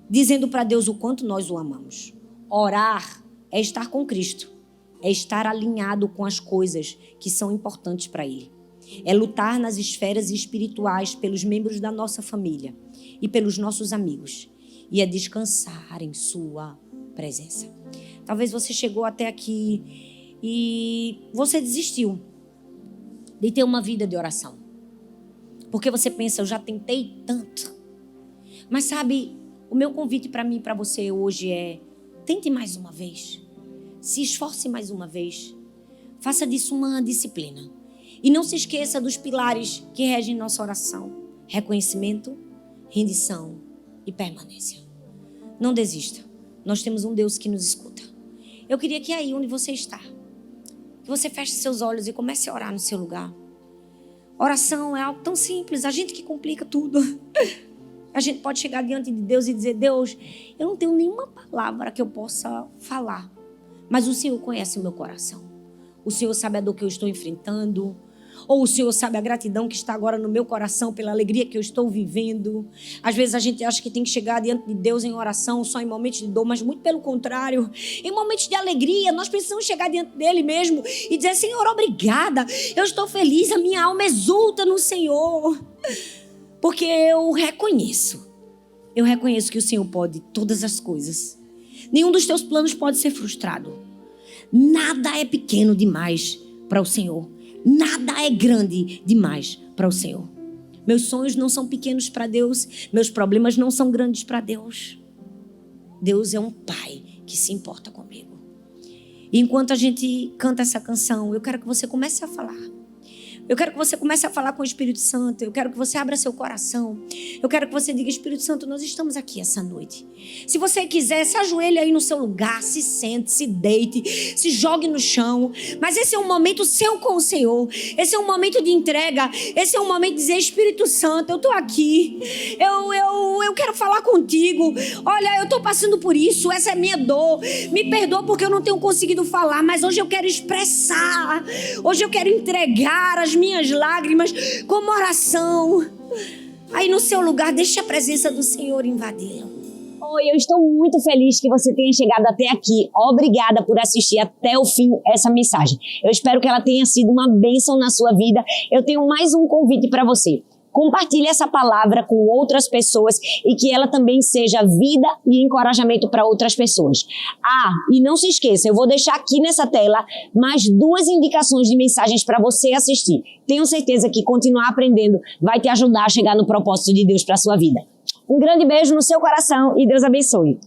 dizendo para Deus o quanto nós o amamos. Orar é estar com Cristo, é estar alinhado com as coisas que são importantes para Ele. É lutar nas esferas espirituais pelos membros da nossa família e pelos nossos amigos. E é descansar em sua presença. Talvez você chegou até aqui e você desistiu de ter uma vida de oração. Porque você pensa: eu já tentei tanto. Mas sabe, o meu convite para mim e para você hoje é: tente mais uma vez. Se esforce mais uma vez. Faça disso uma disciplina. E não se esqueça dos pilares que regem nossa oração: reconhecimento, rendição e permanência. Não desista. Nós temos um Deus que nos escuta. Eu queria que aí onde você está, que você feche seus olhos e comece a orar no seu lugar. Oração é algo tão simples, a gente que complica tudo. A gente pode chegar diante de Deus e dizer: Deus, eu não tenho nenhuma palavra que eu possa falar, mas o Senhor conhece o meu coração. O Senhor sabe a dor que eu estou enfrentando. Ou o Senhor sabe a gratidão que está agora no meu coração pela alegria que eu estou vivendo. Às vezes a gente acha que tem que chegar diante de Deus em oração só em momentos de dor, mas muito pelo contrário. Em momentos de alegria, nós precisamos chegar diante dele mesmo e dizer: Senhor, obrigada, eu estou feliz, a minha alma exulta no Senhor. Porque eu reconheço que o Senhor pode todas as coisas. Nenhum dos teus planos pode ser frustrado. Nada é pequeno demais para o Senhor. Nada é grande demais para o Senhor. Meus sonhos não são pequenos para Deus. Meus problemas não são grandes para Deus. Deus é um Pai que se importa comigo. E enquanto a gente canta essa canção, eu quero que você comece a falar. Eu quero que você comece a falar com o Espírito Santo. Eu quero que você abra seu coração. Eu quero que você diga: Espírito Santo, nós estamos aqui essa noite. Se você quiser, se ajoelhe aí no seu lugar, se sente, se deite, se jogue no chão. Mas esse é um momento seu com o Senhor. Esse é um momento de entrega. Esse é um momento de dizer: Espírito Santo, eu estou aqui. Eu quero falar contigo. Olha, eu estou passando por isso. Essa é a minha dor. Me perdoa porque eu não tenho conseguido falar, mas hoje eu quero expressar. Hoje eu quero entregar as minhas lágrimas como oração. Aí no seu lugar, deixe a presença do Senhor invadi-lo. Oi, eu estou muito feliz que você tenha chegado até aqui. Obrigada por assistir até o fim essa mensagem. Eu espero que ela tenha sido uma bênção na sua vida. Eu tenho mais um convite para você. Compartilhe essa palavra com outras pessoas e que ela também seja vida e encorajamento para outras pessoas. E não se esqueça, eu vou deixar aqui nessa tela mais 2 indicações de mensagens para você assistir. Tenho certeza que continuar aprendendo vai te ajudar a chegar no propósito de Deus para a sua vida. Um grande beijo no seu coração e Deus abençoe.